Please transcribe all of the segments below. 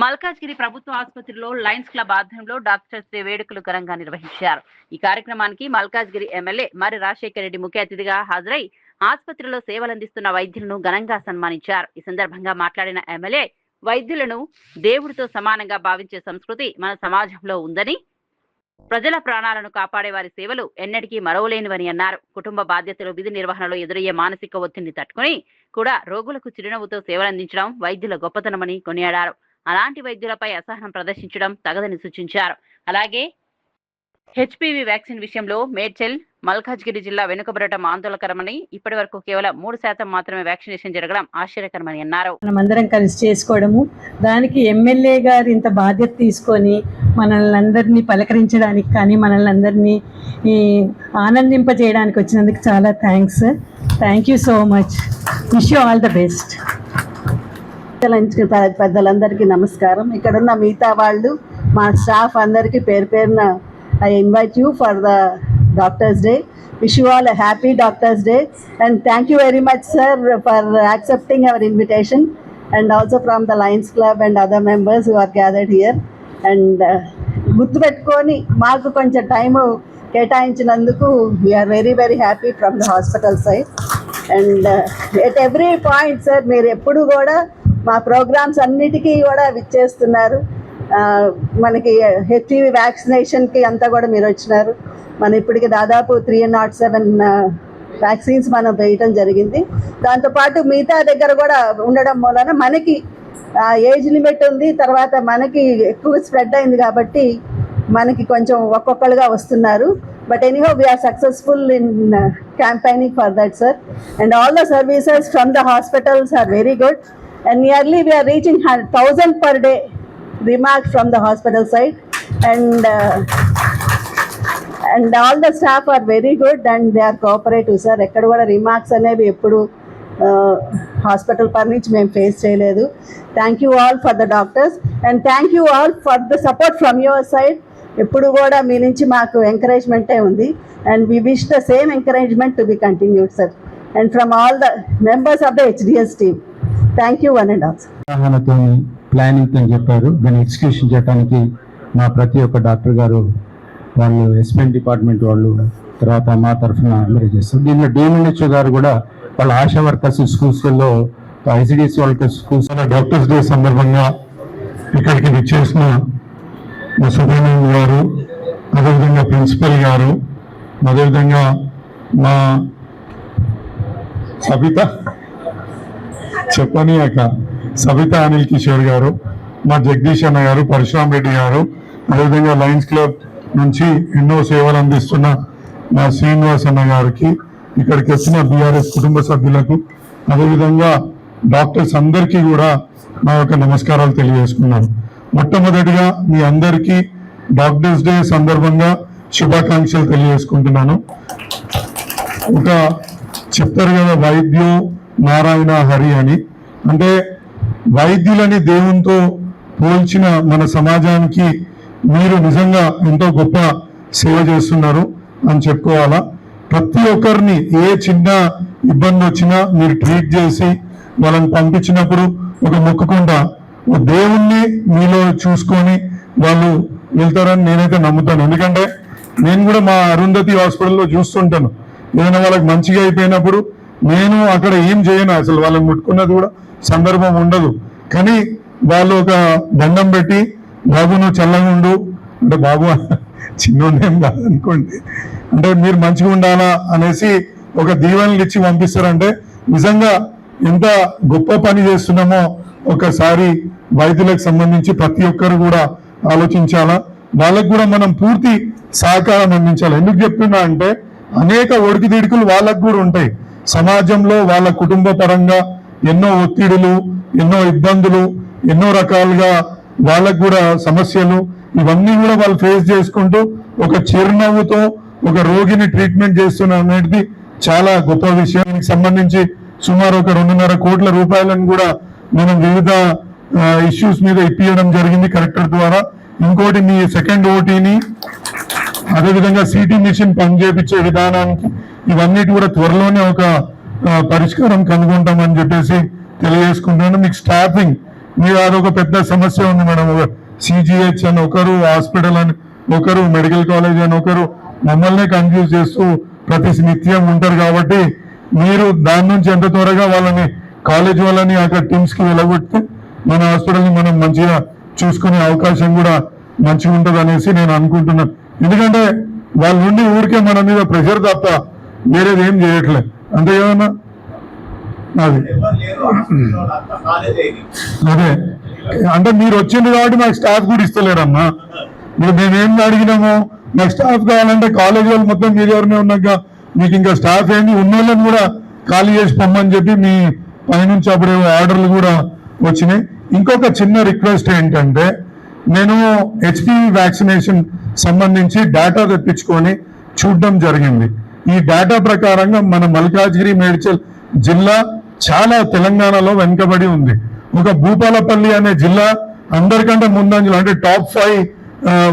మల్కాజ్గిరి ప్రభుత్వ ఆసుపత్రిలో Lions club ఆధ్వర్యంలో డాక్టర్స్ డే వేడుకలు ఘనంగా నిర్వహించారు. ఈ కార్యక్రమానికి మల్కాజ్గిరి ఎమ్మెల్యే మరి రాజశేఖర రెడ్డి ముఖ్య అతిథిగా హాజరై ఆసుపత్రిలో సేవలందిస్తున్న వైద్యులను ఘనంగా సన్మానించారు. ఈ సందర్భంగా మాట్లాడిన ఎమ్మెల్యే వైద్యులను దేవుడితో సమానంగా భావించే సంస్కృతి మన సమాజంలో ఉందని, ప్రజల ప్రాణాలను కాపాడే వారి సేవలు ఎన్నటికీ మరవలేనివని అన్నారు. కుటుంబ బాధ్యతలు, విధి నిర్వహణలో ఎదురయ్యే మానసిక ఒత్తిడిని తట్టుకుని కూడా రోగులకు చిరునవ్వుతో సేవలందించడం వైద్యుల గొప్పతనమని కొనియాడారు. అలాంటి వైద్యులపై అసహనం ప్రదర్శించడం తగదని సూచించారు. అలాగే హెచ్పివి వ్యాక్సిన్ విషయంలో మేడ్చల్, మల్కాజ్గిరి జిల్లా వెనుకబడటం ఆందోళనకరమని, ఇప్పటి వరకు కేవలం 3% మాత్రమే వ్యాక్సినేషన్ జరగడం ఆశ్చర్యకరమని అన్నారు. మనమందరం కలిసి చేసుకోవడము, దానికి ఎమ్మెల్యే గారు ఇంత బాధ్యత తీసుకొని మనల్ని అందరినీ పలకరించడానికి కానీ మనల్ని అందరినీ ఆనందింపజేయడానికి వచ్చినందుకు చాలా thank you so much. Wish you all the best. పెద్దలందరికీ నమస్కారం. ఇక్కడున్న మిగతా వాళ్ళు, మా స్టాఫ్ అందరికీ పేరు పేరున I invite you for the Doctors Day. Wish you all a happy Doctors Day and thank you very much sir for accepting our invitation, and also from the Lions Club and other members who are gathered here. And గుర్తుపెట్టుకొని మాకు కొంచెం time కేటాయించినందుకు we are very very happy from the hospital side. And at every point sir, మీరు ఎప్పుడు కూడా మా programmes అన్నిటికీ కూడా విచ్చేస్తున్నారు. మనకి హెచ్పివి వ్యాక్సినేషన్కి అంతా కూడా మీరు వచ్చినారు. మన ఇప్పటికి దాదాపు 307 వ్యాక్సిన్స్ మనం వేయటం జరిగింది. దాంతోపాటు మిగతా దగ్గర కూడా ఉండడం మూలన మనకి ఏజ్ లిమిట్ ఉంది, తర్వాత మనకి ఎక్కువ స్ప్రెడ్ అయింది కాబట్టి మనకి కొంచెం ఒక్కొక్కరుగా వస్తున్నారు. But anyhow we are successful in campaigning for that sir, and all the services from the hospitals are very good, and nearly we are reaching 1,000 per day remarks from the hospital side, and all the staff are very good and they are cooperative sir. ekkada kuda remarks anevi eppudu hospital par nunchi mem face cheyaledu. Thank you all for the doctors, and thank you all for the support from your side. eppudu kuda mee nunchi maaku encouragement e undi, and we wish the same encouragement to be continued sir, and from all the members of the HDS team. Thank you one and all. Planning అని చెప్పారు. దాన్ని execution చేయడానికి మా ప్రతి ఒక్క doctor గారు, వాళ్ళు ఎస్పెన్ department వాళ్ళు, తర్వాత మా తరఫున అందరూ చేస్తారు. దీనిలో డిఎంఎన్హెచ్ఓ గారు కూడా వాళ్ళ ఆశా వర్కర్స్ స్కూల్స్లో, ICDS workers schools doctors day సందర్భంగా ఇక్కడికి విచ్చేసిన మా సుబ్రహ్మణ్యం గారు, అదేవిధంగా ప్రిన్సిపల్ గారు, అదేవిధంగా మా సబితా అనిల్ కిషోర్ గారు, మా జగదీష్ అన్న గారు, పరశురామ్ రెడ్డి గారు, అదేవిధంగా లయన్స్ క్లబ్ నుంచి ఎన్నో సేవలు అందిస్తున్న మా శ్రీనివాస్ అన్న గారికి, ఇక్కడికి వచ్చిన బీఆర్ఎస్ కుటుంబ సభ్యులకు, అదేవిధంగా డాక్టర్స్ అందరికీ కూడా నా యొక్క నమస్కారాలు తెలియజేసుకున్నాను. మొట్టమొదటిగా మీ అందరికీ డాక్టర్స్ డే సందర్భంగా శుభాకాంక్షలు తెలియజేసుకుంటున్నాను. ఒక చెప్తారు కదా, వైద్యో నారాయణ హరి అని, అంటే వైద్యులని దేవునితో పోల్చిన మన సమాజానికి మీరు నిజంగా ఎంతో గొప్ప సేవ చేస్తున్నారు అని చెప్పుకోవాలా. ప్రతి ఒక్కరిని ఏ చిన్న ఇబ్బంది వచ్చినా మీరు ట్రీట్ చేసి వాళ్ళని పంపించినప్పుడు ఒక మొక్కకుండా దేవుణ్ణి మీలో చూసుకొని వాళ్ళు వెళ్తారని నేనైతే నమ్ముతాను. ఎందుకంటే నేను కూడా మా అరుంధతి హాస్పిటల్లో చూస్తుంటాను. ఏదైనా వాళ్ళకి మంచిగా అయిపోయినప్పుడు నేను అక్కడ ఏం చేయను, అసలు వాళ్ళని ముట్టుకున్నది కూడా సందర్భం ఉండదు. కానీ వాళ్ళు ఒక దండం పెట్టి, బాబు నువ్వు చల్లగా ఉండు అంటే, బాబు చిన్నోడేం కాదనుకోండి, అంటే మీరు మంచిగా ఉండాలా అనేసి ఒక దీవెనలు ఇచ్చి పంపిస్తారంటే నిజంగా ఎంత గొప్ప పని చేస్తున్నామో ఒకసారి వైద్యులకు సంబంధించి ప్రతి ఒక్కరు కూడా ఆలోచించాలా. వాళ్ళకు కూడా మనం పూర్తి సహకారం అందించాలి. ఎందుకు చెప్తున్నా అంటే అనేక ఒడికిదిడుకులు వాళ్ళకు కూడా ఉంటాయి. సమాజంలో వాళ్ళ కుటుంబ పరంగా ఎన్నో ఒత్తిడులు, ఎన్నో ఇబ్బందులు, ఎన్నో రకాలుగా వాళ్ళకు కూడా సమస్యలు, ఇవన్నీ కూడా వాళ్ళు ఫేస్ చేసుకుంటూ ఒక చిరునవ్వుతో ఒక రోగిని ట్రీట్మెంట్ చేస్తున్న అనేది చాలా గొప్ప విషయం. దీనికి సంబంధించి సుమారు ఒక 2.5 కోట్ల రూపాయలను కూడా మనం వివిధ ఇష్యూస్ మీద ఇప్పించడం జరిగింది కలెక్టర్ ద్వారా. ఇంకోటి మీ సెకండ్ ఓటీని, అదేవిధంగా సిటీ మిషన్ పనిచేపించే విధానానికి ఇవన్నిటి కూడా త్వరలోనే ఒక పరిష్కారం కనుగొంటామని చెప్పేసి తెలియజేసుకుంటున్నాను. మీకు స్టాఫింగ్ మీరు అదొక పెద్ద సమస్య ఉంది మేడం. సిజిహెచ్ అని ఒకరు, హాస్పిటల్ అని ఒకరు, మెడికల్ కాలేజ్ అని ఒకరు, మమ్మల్ని కన్ఫ్యూజ్ చేస్తూ ప్రతి నిత్యం ఉంటారు. కాబట్టి మీరు దాని నుంచి ఎంత త్వరగా వాళ్ళని కాలేజ్ వాళ్ళని అక్కడ టీమ్స్ కి వెళ్ళగొడితే మన హాస్పిటల్ని మనం మంచిగా చూసుకునే అవకాశం కూడా మంచిగా ఉంటుంది అనేసి నేను అనుకుంటున్నాను. ఎందుకంటే వాళ్ళ నుండి ఊరికే మన మీద ప్రెషర్ తప్ప వేరేది ఏం చేయట్లేదు. అంతే కదన్నా? అది అదే అంటే మీరు వచ్చింది కాబట్టి మాకు స్టాఫ్ కూడా ఇస్తలేరమ్మా. ఇప్పుడు మేమేం అడిగినాము, మాకు స్టాఫ్ కావాలంటే కాలేజ్ వాళ్ళు మొత్తం మీ దగ్గరనే ఉన్నాక మీకు ఇంకా స్టాఫ్ ఏంది, ఉన్న వాళ్ళని కూడా ఖాళీ చేసి పొమ్మని చెప్పి మీ పైనుంచి అప్పుడు ఆర్డర్లు కూడా వచ్చినాయి. ఇంకొక చిన్న రిక్వెస్ట్ ఏంటంటే, నేను హెచ్పివి వ్యాక్సినేషన్ సంబంధించి డేటా తెప్పించుకొని చూడడం జరిగింది. ఈ డేటా ప్రకారంగా మన మల్కాజ్గిరి మేడ్చల్ జిల్లా చాలా తెలంగాణలో వెనుకబడి ఉంది. ఒక భూపాలపల్లి అనే జిల్లా అందరికంటే ముందంజలో, అంటే టాప్ 5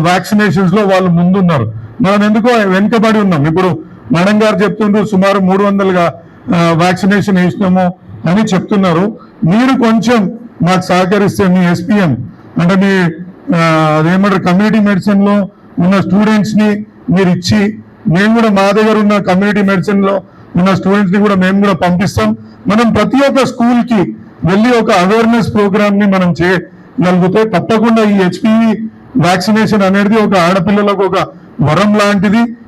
వ్యాక్సినేషన్స్ లో వాళ్ళు ముందున్నారు. మనం ఎందుకో వెనుకబడి ఉన్నాం. ఇప్పుడు మేడం గారు చెప్తుండ్రు సుమారు 300గా వ్యాక్సినేషన్ వేసినాము అని చెప్తున్నారు. మీరు కొంచెం మాకు సహకరిస్తే మీ ఎస్పీఎం అంటే మీ అదేమంటారు కమ్యూనిటీ మెడిసిన్ లో ఉన్న స్టూడెంట్స్ ని మీరు ఇచ్చి, మేము కూడా మా దగ్గర ఉన్న కమ్యూనిటీ మెడిసిన్ లో ఉన్న స్టూడెంట్స్ ని కూడా మేము కూడా పంపిస్తాం. మనం ప్రతి ఒక్క స్కూల్ కి వెళ్ళి ఒక అవేర్నెస్ ప్రోగ్రామ్ ని మనం చేయగలిగితే తప్పకుండా ఈ హెచ్పివి వ్యాక్సినేషన్ అనేది ఒక ఆడపిల్లలకు ఒక వరం లాంటిది.